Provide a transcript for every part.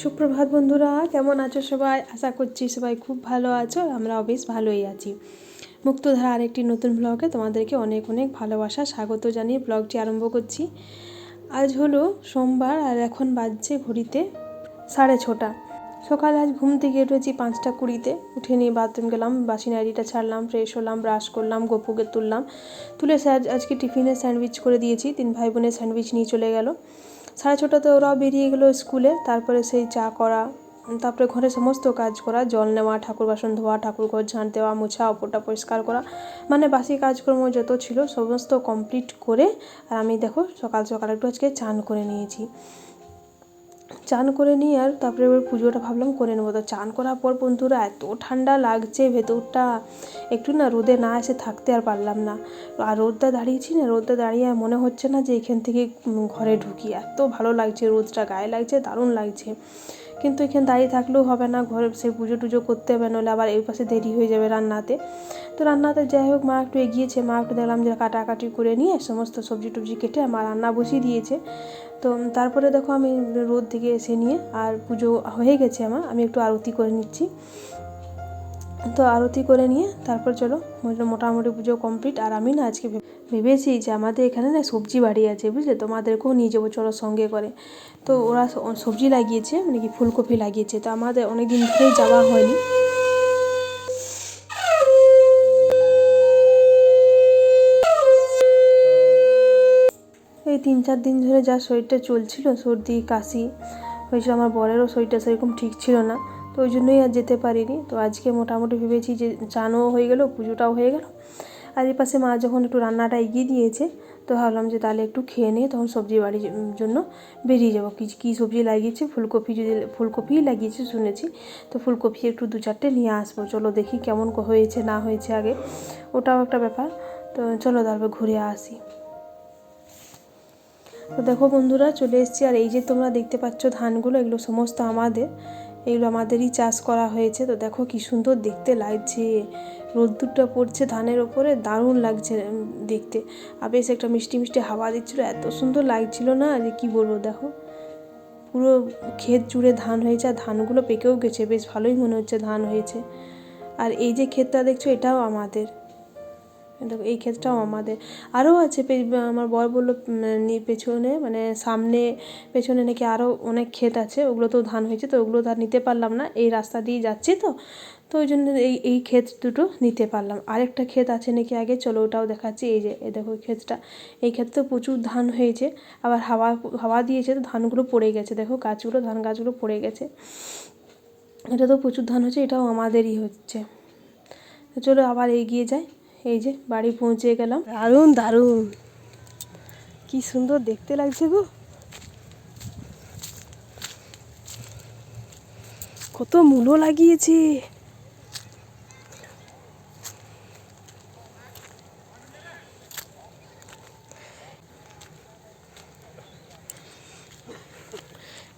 সুপ্রভাত বন্ধুরা, কেমন আছো সবাই? আশা করছি সবাই খুব ভালো আছো। আমরাও বেশ ভালোই আছি। মুক্তধারা আরেকটি নতুন ব্লগে তোমাদেরকে অনেক অনেক ভালোবাসা স্বাগত জানিয়ে ব্লগটি আরম্ভ করছি। আজ হলো সোমবার আর এখন বাজছে ঘড়িতে 6:30। সকালে আজ ঘুম থেকে উঠেছি 5:20-তে। উঠে নিয়ে বাথরুম গেলাম, বাসি নাড়িটা ছাড়লাম, ফ্রেশ হলাম, ব্রাশ করলাম, গপুকে তুলে আজকে টিফিনে স্যান্ডউইচ করে দিয়েছি। 3 ভাই বোনের স্যান্ডউইচ নিয়ে চলে গেল। 6:30-তে ওরাও বেরিয়ে গেলো স্কুলে। তারপরে সেই চা করা, তারপরে ঘরে সমস্ত কাজ করা, জল নেওয়া, ঠাকুর বাসন ধোয়া, ঠাকুর ঘর ঝাঁট দেওয়া, মোছা, ওপরটা পরিষ্কার করা, মানে বাসি কাজকর্ম যত ছিল সমস্ত কমপ্লিট করে আর আমি দেখো সকাল সকাল একটু আজকে চান করে নিয়েছি। চান করে নিয়ে আর তারপরে এবার পুজোটা ভাবলাম করে নেবো। তো চান করার পর বন্ধুরা এত ঠান্ডা লাগছে ভেতরটা, একটু না রোদে না এসে থাকতে আর পারলাম না। আর রোদটা দাঁড়িয়েছি না, রোদটা দাঁড়িয়ে আর মনে হচ্ছে না যে এখান থেকে ঘরে ঢুকি, এত ভালো লাগছে, রোদটা গায়ে লাগছে, দারুণ লাগছে। কিন্তু এখানে দাঁড়িয়ে থাকলেও হবে না, ঘরে সেই পুজো টুজো করতে হবে, নাহলে আবার এই পাশে দেরি হয়ে যাবে রান্নাতে। তো রান্নাতে যাই হোক মা একটু এগিয়েছে, মা একটু দেখলাম যে কাটাকাটি করে নিয়ে সমস্ত সবজি টবজি কেটে মা রান্না বসিয়ে দিয়েছে। তো তারপরে দেখো আমি রোদ থেকে এসে নিয়ে আর পুজো হয়ে গেছে আমি একটু আরতি করে নিচ্ছি। তো আরতি করে নিয়ে তারপর চলো মোটামুটি পুজো কমপ্লিট। আর আমি না আজকে ভেবেছি যে আমাদের এখানে না সবজি বাড়ি আছে, বুঝলে, তোমাদেরকেও নিয়ে যাবো চলো সঙ্গে করে। তো ওরা সবজি লাগিয়েছে, মানে কি ফুলকপি লাগিয়েছে, তো আমাদের অনেক দিন ধরেই যাওয়া হয়নি। এই 3-4 দিন ধরে যা শরীরটা চলছিল, সর্দি কাশি হয়েছিল, আমার বরেরও শরীরটা সেরকম ঠিক ছিল না, তো ওই জন্যই আর যেতে পারিনি। তো আজকে মোটামুটি ভেবেছি যে চানও হয়ে গেল, পুজোটাও হয়ে গেল। আর এই পাশে মা যখন একটু রান্নাটা এগিয়ে দিয়েছে, তো ভাবলাম যে তাহলে একটু খেয়ে নিয়ে তখন সবজি বাড়ির জন্য বেরিয়ে যাবো। কী সবজি লাগিয়েছে, ফুলকপিই লাগিয়েছে শুনেছি, তো ফুলকপি একটু 2-4টে নিয়ে আসবো। চলো দেখি কেমন হয়েছে না হয়েছে আগে, ওটাও একটা ব্যাপার। তো চলো তারপর ঘুরে আসি। তো দেখো বন্ধুরা চলে এসেছি। আর এই যে তোমরা দেখতে পাচ্ছ ধানগুলো, এগুলো সমস্ত এগুলো আমাদেরই চাষ করা হয়েছে। তো দেখো কি সুন্দর দেখতে লাগছে, রোদ্দুরটা পড়ছে ধানের ওপরে, দারুণ লাগছে দেখতে। আর বেশ একটা মিষ্টি মিষ্টি হাওয়া দিচ্ছিলো, এত সুন্দর লাগছিল না যে কি বলবো। দেখো পুরো ক্ষেত জুড়ে ধান হয়েছে, আর ধানগুলো পেকেও গেছে, বেশ ভালোই মনে হচ্ছে ধান হয়েছে। আর এই যে ক্ষেতটা দেখছো এটাও আমাদের, দেখো এই ক্ষেতটাও আমাদের। আরও আছে, আমার বর বললো পেছনে, মানে সামনে পেছনে নাকি আরও অনেক ক্ষেত আছে, ওগুলো তো ধান হয়েছে, তো ওগুলো ধান নিতে পারলাম না, এই রাস্তা দিয়ে যাচ্ছি তো ওই জন্য এই ক্ষেত দুটো নিতে পারলাম। আরেকটা ক্ষেত আছে নাকি আগে, চলো ওটাও দেখাচ্ছি। এই যে এই দেখো ক্ষেতটা, এই ক্ষেতে প্রচুর ধান হয়েছে, আবার হাওয়া দিয়েছে তো ধানগুলো পড়ে গেছে, দেখো ধান গাছগুলো পড়ে গেছে। এটা তো প্রচুর ধান হচ্ছে, এটাও আমাদেরই হচ্ছে। চলো আবার এগিয়ে যাই। এই যে বাড়ি পৌঁছে গেলাম, দারুণ দারুণ কি সুন্দর দেখতে লাগছে গো, কত মূলো লাগিয়েছে।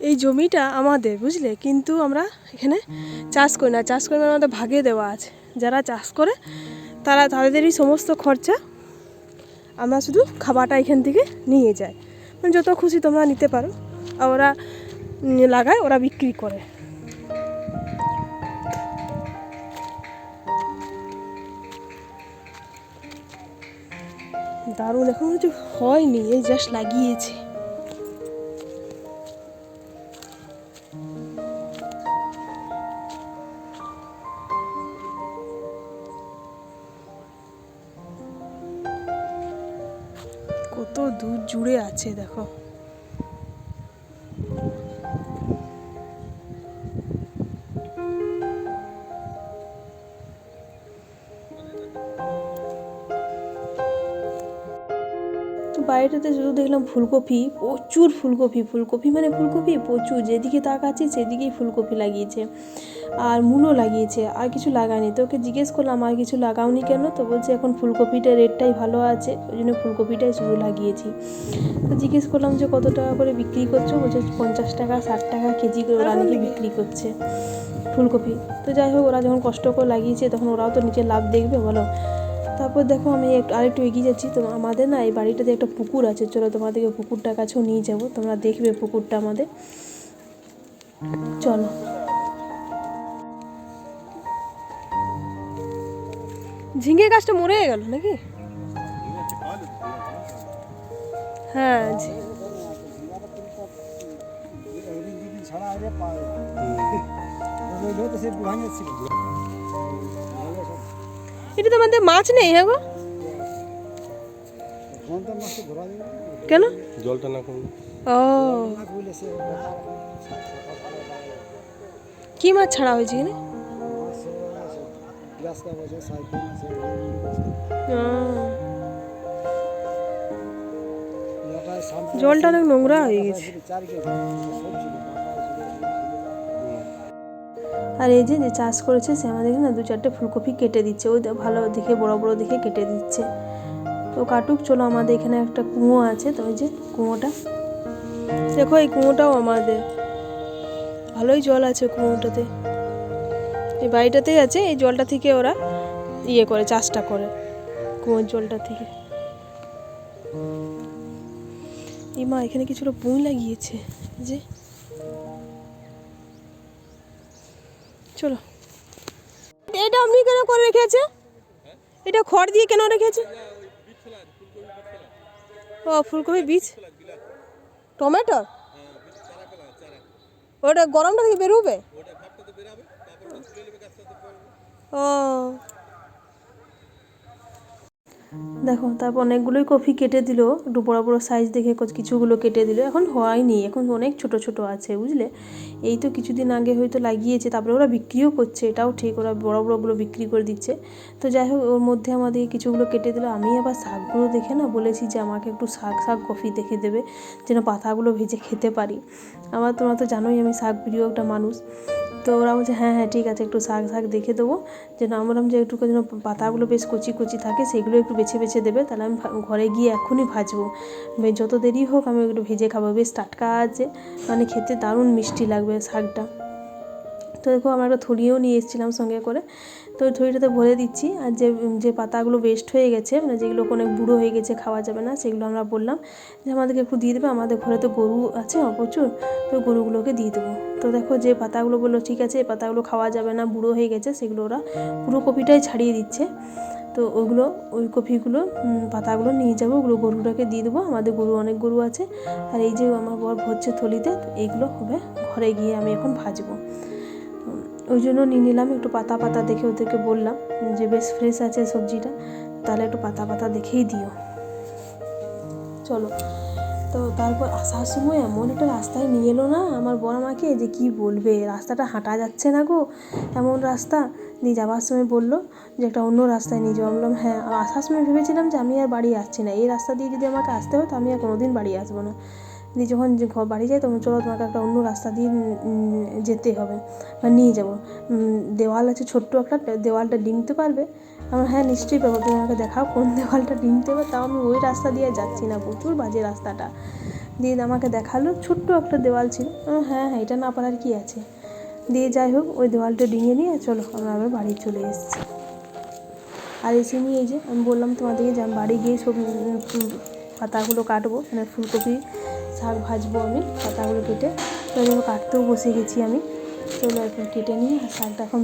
এই জমিটা আমাদের, বুঝলে, কিন্তু আমরা এখানে চাষ করি না, আমাদের ভাগে দেওয়া আছে। যারা চাষ করে তাদেরই সমস্ত খরচা, আমরা শুধু খাবারটা এখান থেকে নিয়ে যাই, মানে যত খুশি তোমরা নিতে পারো। আর ওরা লাগায়, ওরা বিক্রি করে। দারুণ, এখন কিছু হয়নি, এই জাস্ট লাগিয়েছে। কত দূর জুড়ে আছে দেখো। বাড়িটাতে শুধু দেখলাম ফুলকপি, প্রচুর ফুলকপি মানে ফুলকপি প্রচুর, যেদিকে তাকাচ্ছি সেদিকেই ফুলকপি লাগিয়েছে। আর মূলো লাগিয়েছে, আর কিছু লাগায়নি। তো ওকে জিজ্ঞেস করলাম আর কিছু লাগাওনি কেন, তো বলছে এখন ফুলকপিটার রেটটাই ভালো আছে, ওই জন্য ফুলকপিটাই শুধু লাগিয়েছি। তো জিজ্ঞেস করলাম যে কত টাকা করে বিক্রি করছো, বলছে 50 টাকা 60 টাকা কেজি করে ওরা নাকি বিক্রি করছে ফুলকপি। তো যাই হোক, ওরা যখন কষ্ট করে লাগিয়েছে তখন ওরাও তো নিচে লাভ দেখবে, বলো। তারপর দেখো আমি আরেকটু এগিয়ে যাচ্ছি। তো আমাদের না এই বাড়িটাতে একটা পুকুর আছে, চলো তোমাদেরকে পুকুরটার কাছেও নিয়ে যাবো, তোমরা দেখবে পুকুরটা আমাদের। চলো। ঝিঙে গাছটা মরে গেল নাকি? হ্যাঁ, এটা তো আমাদের মাছ নেই। হ্যাঁ গো, কেন জলটা না কমলে? ও, কি মাছ ছাড়া হয়েছে এখানে? জলটা অনেক নোংরা হয়ে গেছে। আর এই যে যে চাষ করেছে সে আমাদেরকে না 2-4টে ফুলকপি কেটে দিচ্ছে, ওই ভালো দেখে বড় বড় দেখে কেটে দিচ্ছে। তো কাটুক, চলো। আমাদের এখানে একটা কুয়ো আছে, তো ওই যে কুয়োটা দেখো, এই কুয়োটাও আমাদের, ভালোই জল আছে কুয়োটাতে। এই বাড়িটাতেই আছে, এই জলটা থেকে ওরা ইয়ে করে, চাষটা করে কুয়োর জলটা থেকে। এই মা এখানে কিছুটা পুঁই লাগিয়েছে যে, চলো। এটা আপনি কেন করে রেখেছে? এটা খড় দিয়ে কেন রেখেছে? ও, ফুলকপি বীজ, টমেটো, ওটা গরমটা থেকে বেরোবে। ও, দেখো, তারপর অনেকগুলোই কপি কেটে দিল, একটু বড় বড় সাইজ দেখে কিছুগুলো কেটে দিল। এখন হয়নি, এখন অনেক ছোট ছোট আছে, বুঝলে। এই তো কিছুদিন আগে হয়তো লাগিয়েছে, তারপরে ওরা বিক্রিও করছে, এটাও ঠিক, ওরা বড় বড়গুলো বিক্রি করে দিচ্ছে। তো যাই হোক, ওর মধ্যে আমাদের কিছুগুলো কেটে দিল। আমি আবার শাকগুলো দেখে না বলেছি যে আমাকে একটু শাক কপি দেখে দেবে, যেন পাতাগুলো ভেজে খেতে পারি। তোমরা তো জানোই আমি শাক প্রিয় একটা মানুষ। তো ওরা বলছে হ্যাঁ হ্যাঁ ঠিক আছে, একটু শাক দেখে দেবো, যেন আমরা যে একটু যেন পাতাগুলো বেশ কচি কচি থাকে, সেগুলো একটু বেছে বেছে দেবে, তাহলে আমি ঘরে গিয়ে এখনই ভাজবো, যত দেরি হোক আমি একটু ভেজে খাবো, বেশ টাটকা আছে, মানে খেতে দারুণ মিষ্টি লাগবে শাকটা। তো দেখো, আমরা একটা থলিও নিয়ে এসেছিলাম সঙ্গে করে, তো ওই থলিটাতে ভরে দিচ্ছি। আর যে পাতাগুলো ওয়েস্ট হয়ে গেছে, মানে যেগুলো অনেক বুড়ো হয়ে গেছে, খাওয়া যাবে না, সেগুলো আমরা বললাম যে আমাদেরকে একটু দিয়ে দেবে, আমাদের ঘরে তো গরু আছে প্রচুর, তো গরুগুলোকে দিয়ে দেবো। তো দেখো, যে পাতাগুলো বললো ঠিক আছে এই পাতাগুলো খাওয়া যাবে না, বুড়ো হয়ে গেছে, সেগুলো ওরা পুরো কপিটাই ছাড়িয়ে দিচ্ছে। তো ওই কপিগুলো পাতাগুলো নিয়ে যাবো, ওগুলো গরুটাকে দিয়ে দেবো, আমাদের অনেক গরু আছে। আর এই যে আমার বর ভরছে থলিতে, তো এইগুলো হবে ঘরে গিয়ে আমি এখন ভাজবো। ওই জন্য নিয়ে নিলাম, একটু পাতা পাতা দেখে ওদেরকে বললাম যে বেশ ফ্রেশ আছে সবজিটা, তাহলে একটু পাতা পাতা দেখেই দিও। চলো। তো তারপর আসার সময় এমন একটা রাস্তায় নিয়ে এলো না আমার বর আমাকে, যে কি বলবে, রাস্তাটা হাঁটা যাচ্ছে না গো, এমন রাস্তা। নিয়ে যাওয়ার সময় বললো যে একটা অন্য রাস্তায় নিয়ে যাবো। বললাম হ্যাঁ। আসার সময় ভেবেছিলাম যে আমি আর বাড়ি আসছি না, এই রাস্তা দিয়ে যদি আমাকে আসতে হয় তো আমি আর কোনোদিন বাড়ি আসবো না। দিয়ে যখন বাড়ি যাই তখন চলো তোমাকে একটা অন্য রাস্তা দিয়ে যেতে হবে বা নিয়ে যাবো, দেওয়াল আছে ছোট্ট একটা, দেওয়ালটা ডিঙতে পারবে? আমার হ্যাঁ নিশ্চয়ই পাবো, তুমি আমাকে দেখাও কোন দেওয়ালটা ডিঙতে হবে। তাও আমি ওই রাস্তা দিয়ে যাচ্ছি না, প্রচুর বাজে রাস্তাটা। দিয়ে আমাকে দেখালো ছোট্ট একটা দেওয়াল ছিল, হ্যাঁ হ্যাঁ এটা না পারার কি আছে। দিয়ে যাই হোক, ওই দেওয়ালটা ডিঙে নিয়ে চলো আমরা আবার বাড়ি চলে এসেছি। আর এসে নিয়ে এই যে আমি বললাম তোমাদেরকে যে আমি বাড়ি গিয়ে সব পাতাগুলো কাটবো, মানে ফুলকপি শাক ভাজবো আমি, পাতাগুলো কেটে। তো এগুলো কাটতেও বসে গেছি আমি, চলো এখন কেটে নিয়ে আর শাকটা এখন।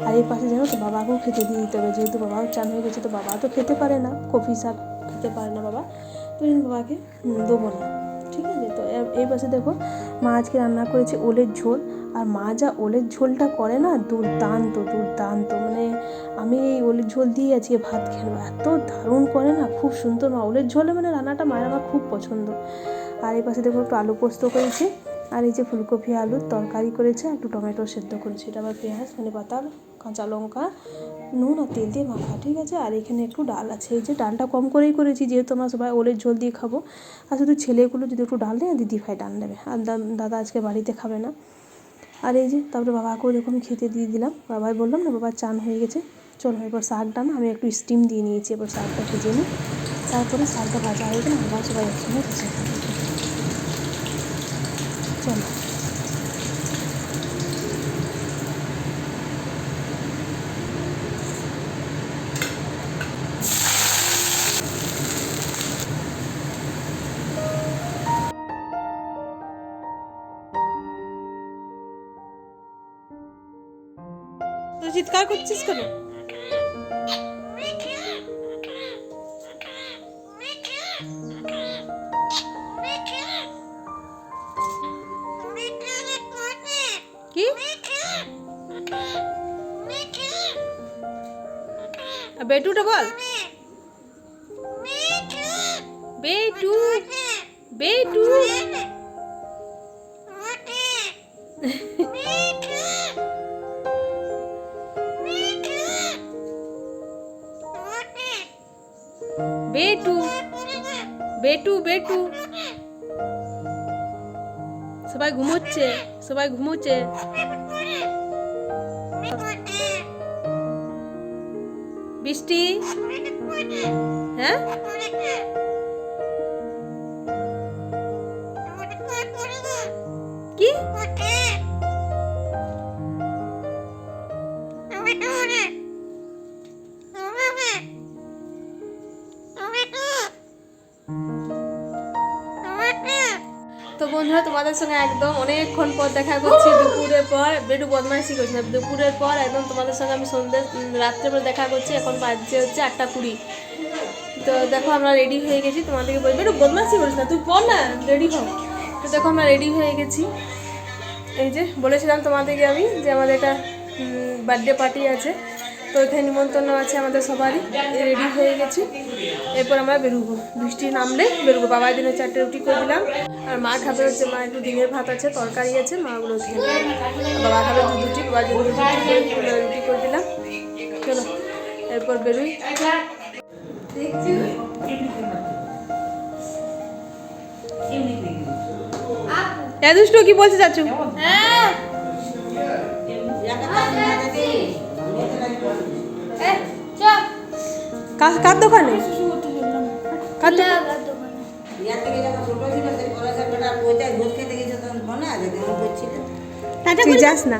আর এই পাশে জানো তো বাবাকেও খেতে দিয়ে দিতে হবে, যেহেতু বাবাও চান হয়ে গেছে, তো বাবা তো খেতে পারে না, কপি শাক খেতে পারে না বাবা, তো ওই জন্য বাবাকে দেবো না, ঠিক আছে। তো এই পাশে দেখো, মা আজকে রান্না করেছে ওলের ঝোল। আর মা যা ওলের ঝোলটা করে না, দুর্দান্ত দুর্দান্ত, মানে আমি এই ওলের ঝোল দিয়ে আজকে ভাত খেলো, এত দারুণ করে না, খুব সুন্দর। মা ওলের ঝোলে মানে রান্নাটা মায়ের আমার খুব পছন্দ। আর এই পাশে দেখো একটু আলু পোস্ত করেছে, আর এই যে ফুলকপি আলুর তরকারি করেছে, একটু টমেটো সেদ্ধ করেছে, এটা আবার পেঁয়াজ ধনে পাতা কাঁচা লঙ্কা নুন আর তেল দিয়ে মাখা, ঠিক আছে। আর এখানে একটু ডাল আছে, এই যে ডালটা কম করেই করেছি, যেহেতু আমরা সবাই ওলের ঝোল দিয়ে খাবো। আর শুধু ছেলেগুলো যদি একটু ডাল দেয়, দিদি ভাই ডাল নেবে, আর দাদা আজকে বাড়িতে খাবে না। আর এই যে তারপরে বাবাকেও দেখো আমি খেতে দিয়ে দিলাম, বাবাই বললাম না বাবার চান হয়ে গেছে। চলো এবার শাকটা না আমি একটু স্টিম দিয়ে নিয়েছি, এবার শাকটা ভেজে নিই, তারপরে শাকটা ভাজা হয়ে গেলে আমরা সবাই একসঙ্গে বসে খাবো। চলো। চিৎকার করছিস কেন? কি বেটুটা বল, বেটু বেটু। বেটু বেটু বেটু। সবাই ঘুমোচ্ছে, সবাই ঘুমোচ্ছে। বৃষ্টি, হ্যাঁ কি তো বন্ধুরা, তোমাদের সঙ্গে একদম অনেকক্ষণ পর দেখা করছি, দুপুরের পর। বেটু বদমাইশি করছি না, দুপুরের পর একদম তোমাদের সঙ্গে আমি রাত্রেবেলা দেখা করছি। এখন বাজছে হচ্ছে 8:20। তো দেখো আমরা রেডি হয়ে গেছি, তোমাদেরকে বলবো বেটু বদমাইশি করিস না, তুই পড় না, রেডি হও। তো দেখো আমরা রেডি হয়ে গেছি। এই যে বলেছিলাম তোমাদেরকে আমি যে আমাদের একটা বার্থডে পার্টি আছে, তো ওইখানে নিমন্ত্রণ আছে আমাদের সবারই। রেডি হয়ে গেছি, এরপর আমরা বেরোবো। বৃষ্টি নামলে বেরোবো। বাবার দিনে 4টে রুটি করে দিলাম, আর মা খাবে হচ্ছে, মা একটু দিনের ভাত আছে, তরকারি আছে, মাগুলো খেয়ে নেবে। বাবা খাবে দুটি, বাবার জন্য রুটি করে দিলাম। চলো এরপর বেরোই। দুষ্টু কি বলছে চাচু? কার দোকানে? যাস না,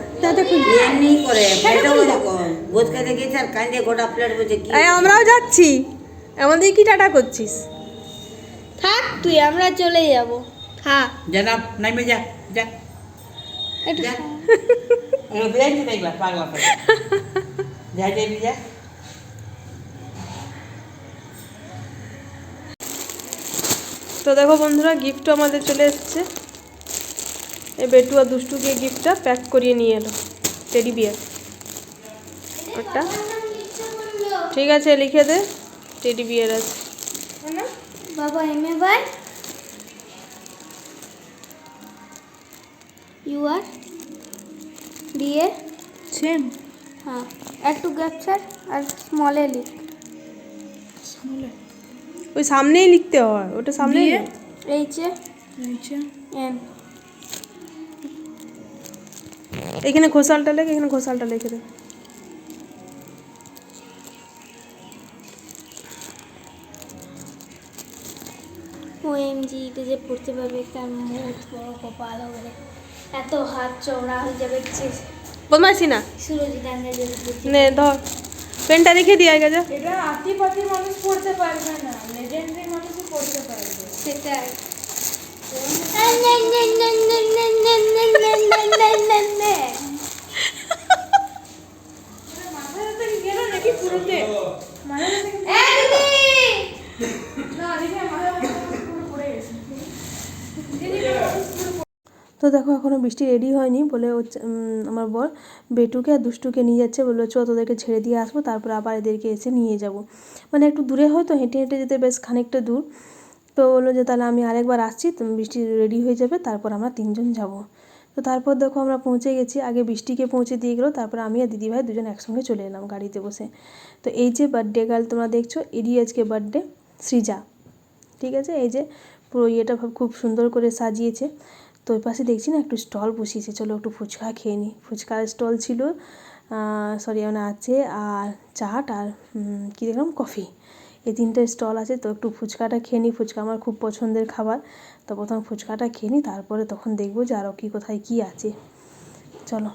আমরাও যাচ্ছি। আমাদের কি টাটা করছিস? থাক তুই, আমরা চলে যাবো। হ্যাঁ জানা নাইমে যা যা একটু যা এ বেঞ্চে দেখলা পাগলা করে যা যা যা। তো দেখো বন্ধুরা, গিফটও আমাদের চলে এসছে। এই বেটু আর দুষ্টু গিয়ে গিফটটা প্যাক করিয়ে নিয়ে এলো, টেডি বিয়ার ওটা। ঠিক আছে, লিখে দে, টেডি বিয়ার আছে। বাবা এমএ বাই ইউ আর দিয়ে সেম। হ্যাঁ, একটু ক্যাপচার আর স্মলে লিখ। ওই সামনেই লিখতে হয়, ওটা সামনে। এইচে এম এখানে ঘোষালটা লেখে, এখানে ঘোষালটা লিখে দে। OMG, এটা যে পড়তে পারবে, তার মুখ বড়, কপাল হবে, এত হাত চওড়া হয়ে যাবে। বদমাইশি না, সুরজিৎ আঙ্গা যদি নে ধর পেনটা রেখে দিয়ে আগে যা। এটা আতিপাতি মানুষ পড়তে পারবে না, লেজেন্ডারি মানুষই পড়তে পারবে। সেটাই। মাথাটা থেকে গেল নাকি পুরোতে? মাথাটা থেকে না, দেখে মাথাটা পুরো পড়ে গেছে। তো দেখো এখনও বৃষ্টি রেডি হয়নি বলে আমার বর বেটুকে আর দুষ্টুকে নিয়ে যাচ্ছে, বললো চ তোদেরকে ছেড়ে দিয়ে আসবো, তারপর আবার এদেরকে এসে নিয়ে যাব। মানে একটু দূরে হয় তো, হেঁটে হেঁটে যেতে বেশ খানিকটা দূর। তো বললো যে তাহলে আমি আরেকবার আসছি, তুমি বৃষ্টি রেডি হয়ে যাবে, তারপর আমরা 3জন যাব। তো তারপর দেখো আমরা পৌঁছে গেছি, আগে বৃষ্টিকে পৌঁছে দিয়ে গেলো, তারপর আমি আর দিদিভাই দুজন একসঙ্গে চলে এলাম গাড়িতে বসে। তো এই যে বার্থডে গার্ল তোমরা দেখছো, এরই আজকে বার্থডে, সৃজা। ঠিক আছে, এই যে পুরো ইয়েটা খুব সুন্দর করে সাজিয়েছে। তো ওই পাশে দেখছি না একটু স্টল বসিয়েছে, চলো একটু ফুচকা খেয়ে নিই। ফুচকার স্টল ছিল, সরি মানে আছে, আর চাট আর কী দেখলাম কফি, এই 3টে স্টল আছে। তো একটু ফুচকাটা খেয়ে নিই, ফুচকা আমার খুব পছন্দের খাবার। তো প্রথম ফুচকাটা খেয়ে নিই, তারপরে তখন দেখবো যে আরও কী কোথায় কী আছে। চলো।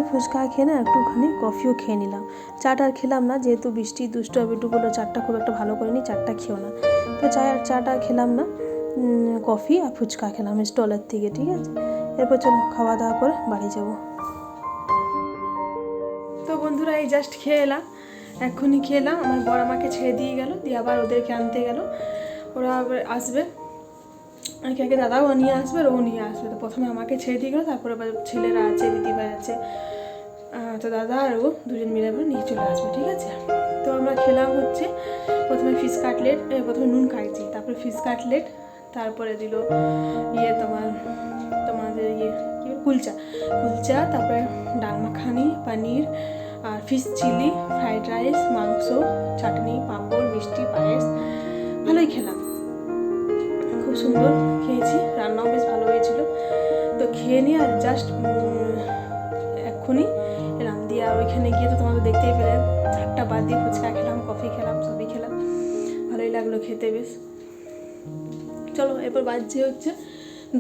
ফুচকা খেয়ে না একটুখানি কফিও খেয়ে নিলাম। চাটা আর খেলাম না, যেহেতু বৃষ্টি দুষ্টু হবে একটু বললো চাটা খুব একটা ভালো করেনি, চাটা খেও না, তো চাটা খেলাম না, কফি আর ফুচকা খেলাম স্টলের থেকে, ঠিক আছে। এরপর চলো খাওয়া দাওয়া করে বাড়ি যাব। তো বন্ধুরা এই জাস্ট খেয়ে এলাম, এক্ষুনি খেয়ে এলাম। আমার বর আমাকে ছেড়ে দিয়ে গেল, দিয়ে আবার ওদেরকে আনতে গেল, ওরা আবার আসবে, একে একে দাদাও নিয়ে আসবে আর ও নিয়ে আসবে। তো প্রথমে আমাকে ছেড়ে দিয়ে গেলো, তারপরে আবার ছেলেরা আছে, দিদিভাই আছে, তো দাদা আর ও দুজন মিলে আবার নিয়ে চলে আসবে, ঠিক আছে। তো আমরা খেলাম হচ্ছে প্রথমে ফিশ কাটলেট, প্রথমে নুন খাইছি, তারপরে ফিশ কাটলেট, তারপরে দিল তোমাদের কি কুলচা, তারপরে ডাল মাখানি, পনির আর ফিশ চিলি, ফ্রাইড রাইস, মাংস, চাটনি, পাঁপড়, মিষ্টি, পায়েস, ভালোই খেলাম, খুব সুন্দর খেয়েছি, রান্নাও বেশ ভালো হয়েছিল। তো খেয়ে নিয়ে আর জাস্ট এক্ষুনি এলাম, দিয়ে আর ওইখানে গিয়ে তো তোমাদের দেখতেই পেলে 8টা বাদ দিয়ে ফুচকা খেলাম, কফি খেলাম, সবই খেলাম, ভালোই লাগলো খেতে বেশ। চলো এরপর বাজছে হচ্ছে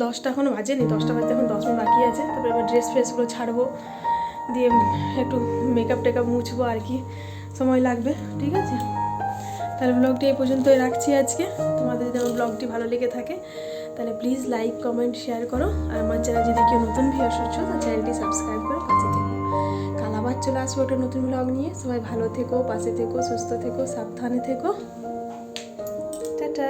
10টা, এখনও বাজেনি, 10টা বাজতে এখন 10 মিনিট বাকি আছে। তারপরে এবার ড্রেস ফ্রেসগুলো ছাড়বো, দিয়ে একটু মেকআপ টেকআপ মুছবো আর কি, সময় লাগবে, ঠিক আছে। তাহলে ব্লগটি এই পর্যন্তই রাখছি আজকে। তোমাদের যদি আমার ব্লগটি ভালো লেগে থাকে তাহলে প্লিজ লাইক, কমেন্ট, শেয়ার করো, আর আমার চ্যানেল যদি কেউ নতুন ভিউয়ার্স হচ্ছো তাহলে চ্যানেলটি সাবস্ক্রাইব করে পাশে থেকো। কাল আবার চলে আসবো একটা নতুন ব্লগ নিয়ে। সবাই ভালো থেকো, পাশে থেকো, সুস্থ থেকো, সাবধানে থেকো, টাটা।